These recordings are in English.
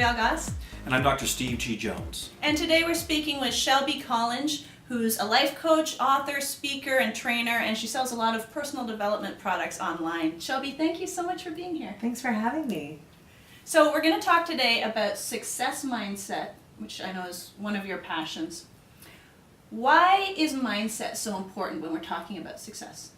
Vale Goss. And I'm Dr. Steve G. Jones. And today we're speaking with Shelby Collinge, who's a life coach, author, speaker, and trainer, and she sells a lot of personal development products online. Shelby, thank you so much for being here. Thanks for having me. So we're going to talk today about success mindset, which I know is one of your passions. Why is mindset so important when we're talking about success?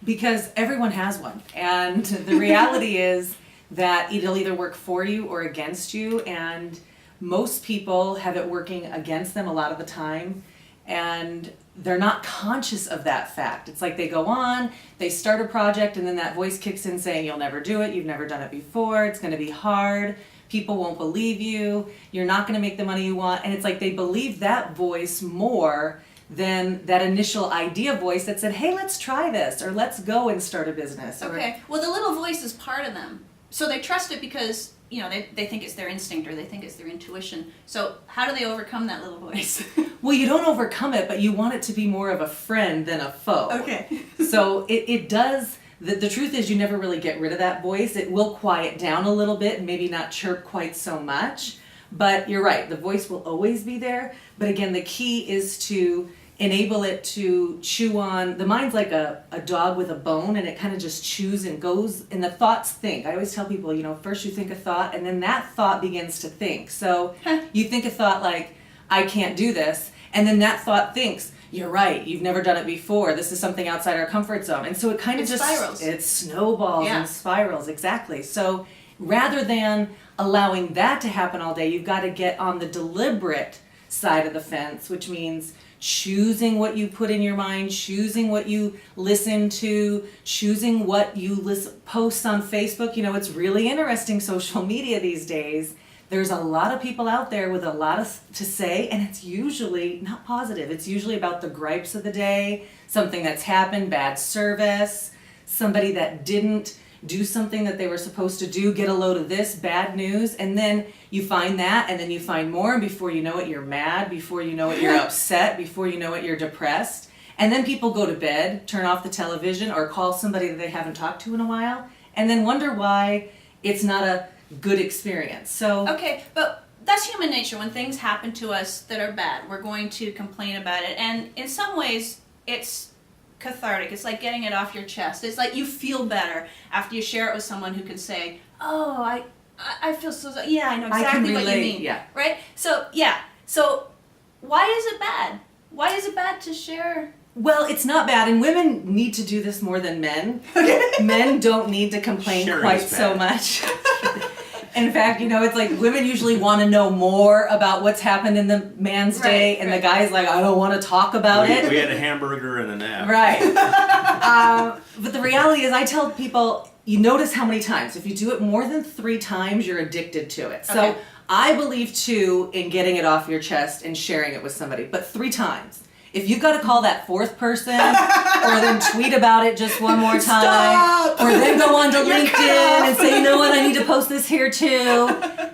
Because everyone has one, and the reality is that it'll either work for you or against you, and most people have it working against them a lot of the time, and they're not conscious of that fact. It's like they go on, they start a project, and then that voice kicks in saying, you'll never do it, you've never done it before, it's going to be hard, people won't believe you, you're not going to make the money you want, and it's like they believe that voice more than that initial idea voice that said, hey, let's try this, or let's go and start a business. Okay, well the little voice is part of them. So they trust it because, you know, they think it's their instinct or they think it's their intuition. So how do they overcome that little voice? Well, you don't overcome it, but you want it to be more of a friend than a foe. Okay. So it does, the truth is you never really get rid of that voice. It will quiet down a little bit and maybe not chirp quite so much. But you're right, the voice will always be there. But again, the key is to enable it to chew on. The mind's like a dog with a bone, and it kind of just chews and goes, and the thoughts think. I always tell people, you know, first you think a thought, and then that thought begins to think. So you think a thought like, I can't do this, and then that thought thinks, you're right, you've never done it before, this is something outside our comfort zone. And so it kind of just spirals. It snowballs and spirals, exactly. So rather than allowing that to happen all day, you've got to get on the deliberate side of the fence, which means choosing what you put in your mind, choosing what you listen to, choosing what you post on Facebook. You know, it's really interesting, social media these days. There's a lot of people out there with a lot to say, and it's usually not positive. It's usually about the gripes of the day, something that's happened, bad service, somebody that didn't do something that they were supposed to do, get a load of this, bad news, and then you find that, and then you find more, and before you know it, you're mad, before you know it, you're upset, before you know it, you're depressed, and then people go to bed, turn off the television, or call somebody that they haven't talked to in a while, and then wonder why it's not a good experience. So okay, but that's human nature. When things happen to us that are bad, we're going to complain about it, and in some ways, it's cathartic. It's like getting it off your chest. It's like you feel better after you share it with someone who can say, oh, I feel so, yeah, I know exactly what you mean. Yeah. Right? So, yeah. So, why is it bad? Why is it bad to share? well, it's not bad, and women need to do this more than men. Men don't need to complain Sharing quite is so bad. much. In fact, you know, it's like women usually want to know more about what's happened in the man's day, and the guy's like, I don't want to talk about it. We had a hamburger and a nap. Right. But the reality is, I tell people, you notice how many times. If you do it more than 3 times, you're addicted to it. So Okay. I believe, too, in getting it off your chest and sharing it with somebody, but 3 times. If you've got to call that 4th person, or then tweet about it just one more time, or then go on to LinkedIn and say, you know what, I need to post this here too,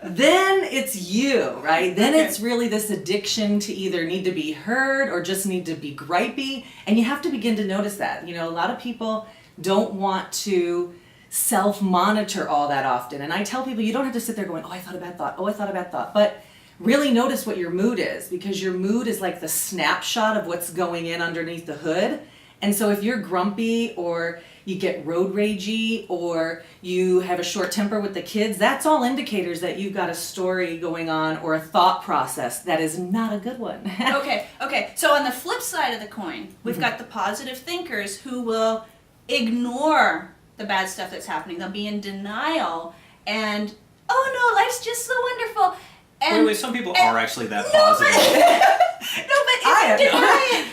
then it's you, right? Then it's really this addiction to either need to be heard or just need to be gripey, and you have to begin to notice that. You know, a lot of people don't want to self-monitor all that often, and I tell people, you don't have to sit there going, oh, I thought a bad thought, oh, I thought a bad thought, but really notice what your mood is, because your mood is like the snapshot of what's going in underneath the hood. And so if you're grumpy, or you get road ragey, or you have a short temper with the kids, that's all indicators that you've got a story going on or a thought process that is not a good one. Okay. So on the flip side of the coin, we've got the positive thinkers who will ignore the bad stuff that's happening. They'll be in denial and, oh no, life's just so wonderful. And, Wait, some people are actually that positive.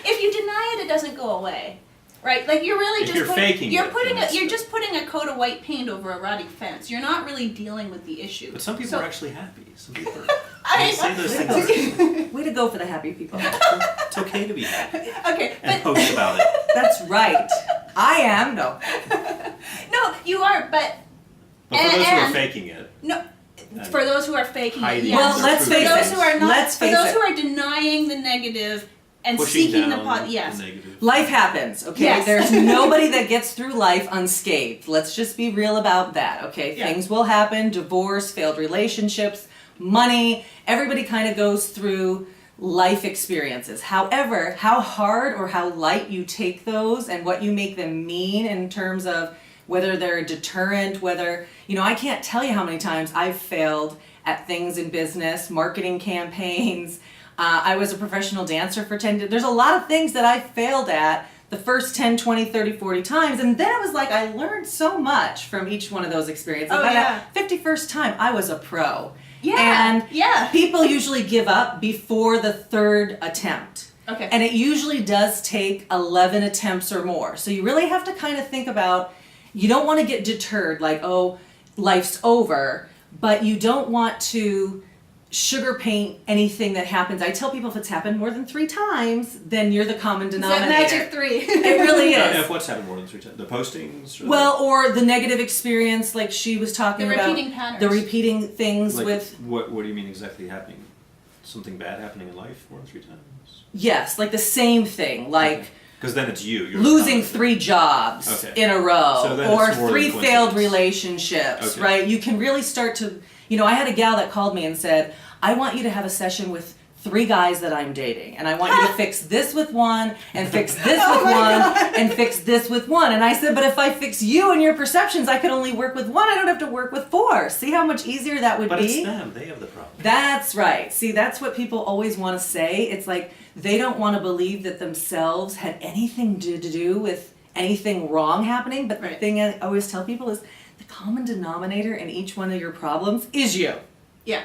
If you deny it, it doesn't go away, right? Like you're really If you're faking you're it, putting then you're just putting a coat of white paint over a rotting fence. You're not really dealing with the issue. But some people are actually happy. Some people are. I- They say those things. Way to go for the happy people. It's okay to be happy Okay, and but post about it. That's right. I am, no. no, you are. But But for those who are and- faking it, no. For those who are faking it, hiding yes. Well, let's For face those it. who are not, Let's for face those it. who are denying the negative and pushing seeking down the yes. the negative. Life happens, okay? Yes. There's nobody that gets through life unscathed. Let's just be real about that, okay? Yeah. Things will happen, divorce, failed relationships, money. Everybody kind of goes through life experiences. However, how hard or how light you take those and what you make them mean in terms of whether they're a deterrent, whether, I can't tell you how many times I've failed at things in business, marketing campaigns. I was a professional dancer for 10 years. There's a lot of things that I failed at the first 10, 20, 30, 40 times. And then it was like I learned so much from each one of those experiences. Oh, By yeah. that 51st time, I was a pro. Yeah, And yeah. people usually give up before the third attempt. Okay. And it usually does take 11 attempts or more. So you really have to kind of think about, you don't want to get deterred like, oh, life's over, but you don't want to sugar paint anything that happens. I tell people if it's happened more than 3 times, then you're the common It's denominator. that magic 3. It really Now, is. if what's happened more than 3 times? The postings? Or Well, or the negative experience, like she was talking The about. repeating patterns. The repeating things like, with. What do you mean exactly happening? Something bad happening in life more than 3 times? Yes, like the same thing, like Because then it's you. You're losing the 3 jobs Okay. in a row, So then or it's more 3 than failed coincidence. relationships, Okay. right? You can really start to, I had a gal that called me and said, I want you to have a session with 3 guys that I'm dating, and I want you to fix this with one, and fix this Oh with my one, God. and fix this with one. And I said, but if I fix you and your perceptions, I could only work with one. I don't have to work with 4. See how much easier that would But be? it's them. They have the problem. That's right. See, that's what people always want to say. It's like they don't want to believe that themselves had anything to do with anything wrong happening. But the Right. thing I always tell people is the common denominator in each one of your problems is you. Yeah.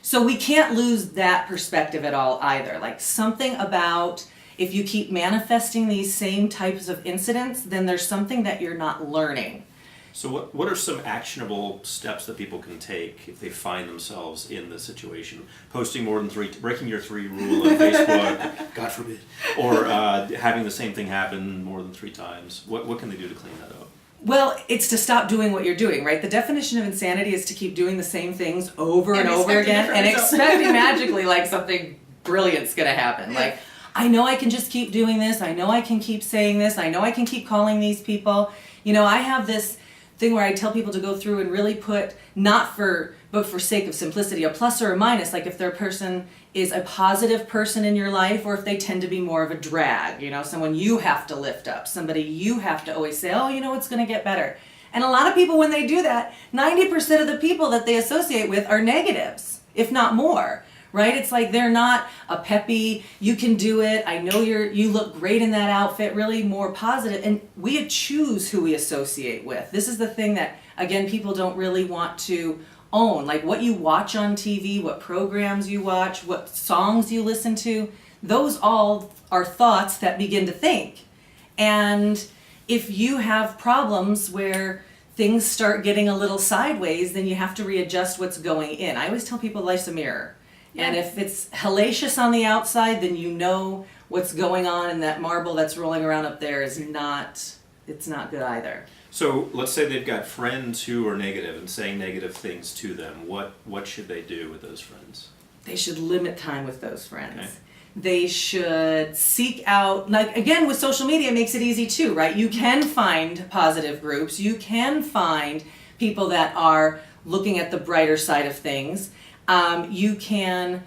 So we can't lose that perspective at all either. Like something about if you keep manifesting these same types of incidents, then there's something that you're not learning. So what are some actionable steps that people can take if they find themselves in this situation? Posting more than 3, breaking your 3 rule on Facebook, God forbid, or having the same thing happen more than 3 times. What can they do to clean that up? Well, it's to stop doing what you're doing, right? The definition of insanity is to keep doing the same things over and, And over expecting again different and results. expecting magically like something brilliant's going to happen. Like, I know I can just keep doing this. I know I can keep saying this. I know I can keep calling these people. I have this thing where I tell people to go through and really put, but for sake of simplicity, a plus or a minus, like if their person is a positive person in your life or if they tend to be more of a drag, someone you have to lift up, somebody you have to always say, oh, it's going to get better. And a lot of people, when they do that, 90% of the people that they associate with are negatives, if not more, right? It's like they're not a peppy, you can do it, I know you look great in that outfit, really more positive. And we choose who we associate with. This is the thing that, again, people don't really want to own. Like what you watch on TV, what programs you watch, what songs you listen to, those all are thoughts that begin to think. And if you have problems where things start getting a little sideways, then you have to readjust what's going in. I always tell people life's a mirror. And if it's hellacious on the outside, then you know what's going on, and that marble that's rolling around up there is it's not good either. So let's say they've got friends who are negative and saying negative things to them. What should they do with those friends? They should limit time with those friends. Okay. They should seek out, like again with social media it makes it easy too, right? You can find positive groups. You can find people that are looking at the brighter side of things. You can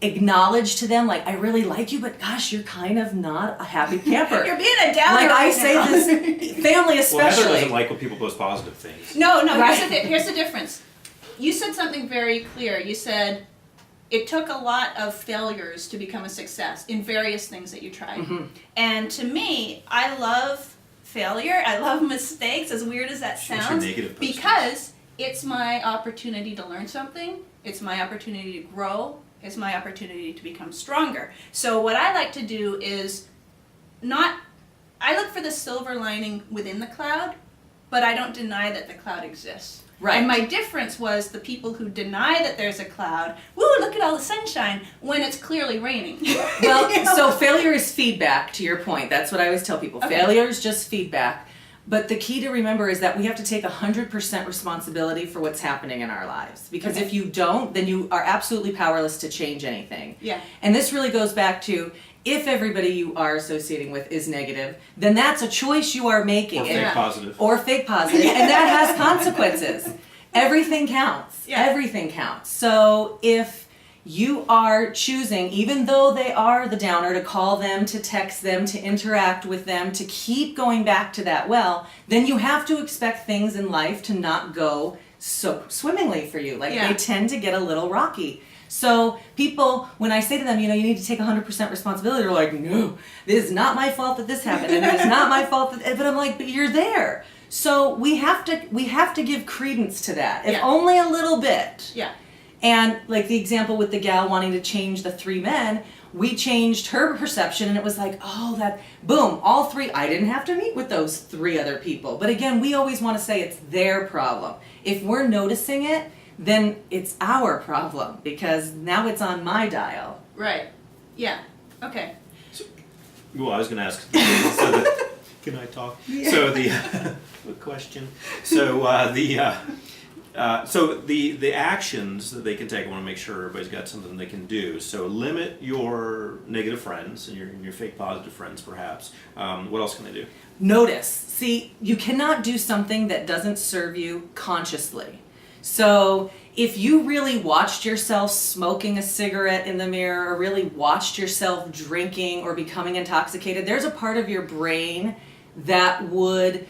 acknowledge to them, like, I really like you, but gosh, you're kind of not a happy camper. You're being a downer Like I right say now. this, family Well, Heather especially. doesn't like when people post positive things. No, Right. here's the difference. You said something very clear. You said it took a lot of failures to become a success in various things that you tried. Mhm. And to me, I love failure. I love mistakes, as weird as that What's your sounds, negative post? because it's my opportunity to learn something. It's my opportunity to grow. It's my opportunity to become stronger. So what I like to do is I look for the silver lining within the cloud, but I don't deny that the cloud exists. Right. And my difference was the people who deny that there's a cloud, woo, look at all the sunshine, when it's clearly raining. Well, You know? so failure is feedback, to your point. That's what I always tell people. Okay. Failure is just feedback. But the key to remember is that we have to take 100% responsibility for what's happening in our lives. Because Okay. if you don't, then you are absolutely powerless to change anything. Yeah. And this really goes back to, if everybody you are associating with is negative, then that's a choice you are making. Or fake Yeah. positive. Or fake positive, and that has consequences. Everything counts. Yeah. Everything counts. So if you are choosing, even though they are the downer, to call them, to text them, to interact with them, to keep going back to that well, then you have to expect things in life to not go so swimmingly for you. Like, Yeah. they tend to get a little rocky. So people, when I say to them, you know, you need to take 100% responsibility, they're like, no, this is not my fault that this happened, and it's not my fault that, but I'm like, but you're there. So we have to give credence to that, if Yeah. only a little bit. Yeah. And like the example with the gal wanting to change the 3 men, we changed her perception, and it was like, oh, that, boom, all 3, I didn't have to meet with those 3 other people. But again, we always want to say it's their problem. If we're noticing it, then it's our problem, because now it's on my dial. Right. Yeah. Okay. Well, I was going to ask. So can I talk? Yeah. So the question. So the actions that they can take. I want to make sure everybody's got something they can do. So limit your negative friends and your fake positive friends, perhaps. What else can they do? Notice. See, you cannot do something that doesn't serve you consciously. So if you really watched yourself smoking a cigarette in the mirror, or really watched yourself drinking or becoming intoxicated, there's a part of your brain that would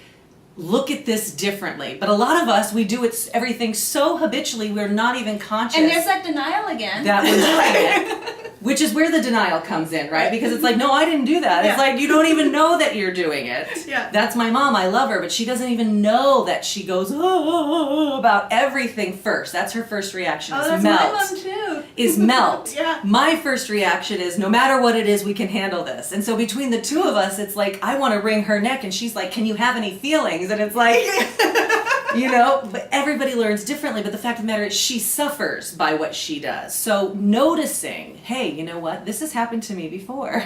look at this differently. But a lot of us, we do everything so habitually we're not even conscious. And there's that denial again. That we're doing it. Which is where the denial comes in, right? Because it's like, no, I didn't do that. It's Yeah. like, you don't even know that you're doing it. Yeah. That's my mom. I love her, but she doesn't even know that she goes about everything first. That's her first reaction. Oh, is that's melt. my mom too. Is melt. Yeah. My first reaction is, no matter what it is, we can handle this. And so between the two of us, it's like, I want to wring her neck, and she's like, can you have any feelings? And it's like, you know, but everybody learns differently. But the fact of the matter is, she suffers by what she does. So noticing, hey, you know what? This has happened to me before.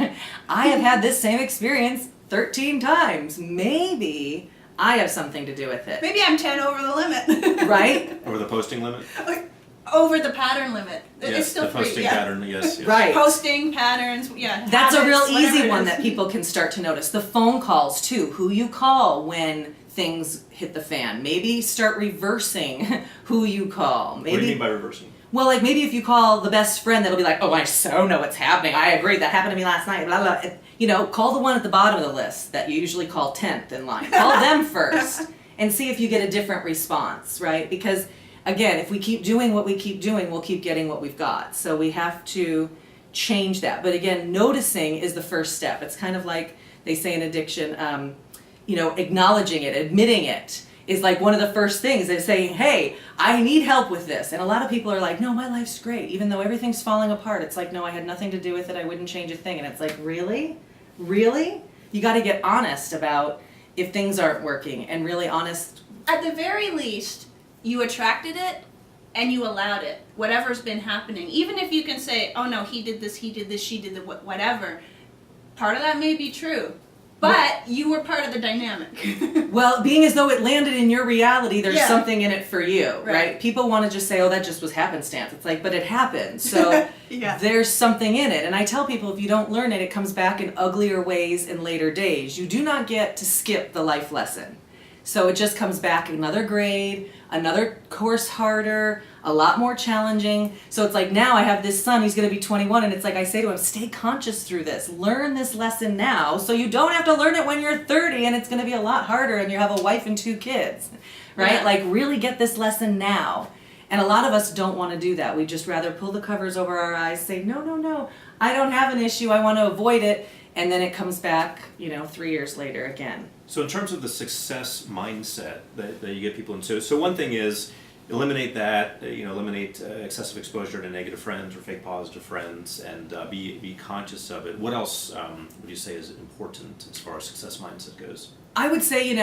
I have had this same experience 13 times. Maybe I have something to do with it. Maybe I'm 10 over the limit. Right? Over the posting limit? Over the pattern limit. Yes, It's still the free. posting Yeah. pattern, yes. Right. Posting patterns, yeah. That's a real habits, whatever easy it one is. that people can start to notice. The phone calls too. Who you call when things hit the fan. Maybe start reversing who you call. Maybe, What do you mean by reversing? well, like maybe if you call the best friend, that'll be like, oh, I so know what's happening. I agree. That happened to me last night. Blah, blah. You know, call the one at the bottom of the list that you usually call 10th in line. Call them first and see if you get a different response, right? Because again, if we keep doing what we keep doing, we'll keep getting what we've got. So we have to change that. But again, noticing is the first step. It's kind of like they say in addiction, you know, acknowledging it, admitting it is like one of the first things. They're saying, hey, I need help with this. And a lot of people are like, no, my life's great. Even though everything's falling apart. It's like, no, I had nothing to do with it. I wouldn't change a thing. And it's like, really? Really? You got to get honest about if things aren't working, and really honest. At the very least, you attracted it and you allowed it. Whatever's been happening. Even if you can say, oh no, he did this, she did the whatever. Part of that may be true. But you were part of the dynamic. Well, being as though it landed in your reality, there's Yeah. something in it for you, right? Right. People want to just say, oh, that just was happenstance. It's like, but it happened. So Yeah. there's something in it. And I tell people, if you don't learn it, it comes back in uglier ways in later days. You do not get to skip the life lesson. So it just comes back another grade, another course harder, a lot more challenging. So it's like, now I have this son, he's going to be 21, and it's like I say to him, stay conscious through this. Learn this lesson now so you don't have to learn it when you're 30 and it's going to be a lot harder and you have a wife and 2 kids, right? Yeah. Like, really get this lesson now. And a lot of us don't want to do that. We just rather pull the covers over our eyes, say, no, I don't have an issue, I want to avoid it. And then it comes back, 3 years later again. So in terms of the success mindset that you get people into, so one thing is eliminate that, eliminate excessive exposure to negative friends or fake positive friends, and be conscious of it. What else would you say is important as far as success mindset goes? I would say,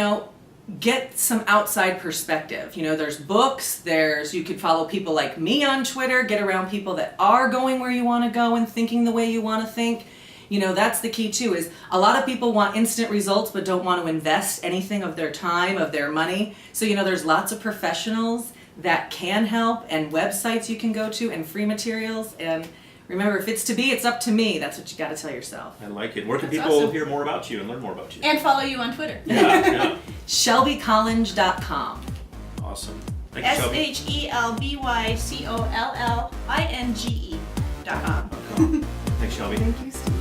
get some outside perspective. There's books, you could follow people like me on Twitter, get around people that are going where you want to go and thinking the way you want to think. That's the key too, is a lot of people want instant results but don't want to invest anything of their time, of their money. So, there's lots of professionals that can help, and websites you can go to, and free materials. And remember, if it's to be, it's up to me. That's what you got to tell yourself. I like it. Where can That's people awesome. hear more about you and learn more about you? And follow you on Twitter. Yeah. ShelbyCollinge.com. Awesome. Thank you, Shelby. ShelbyCollinge.com. Thanks, Shelby. Thank you, Steve.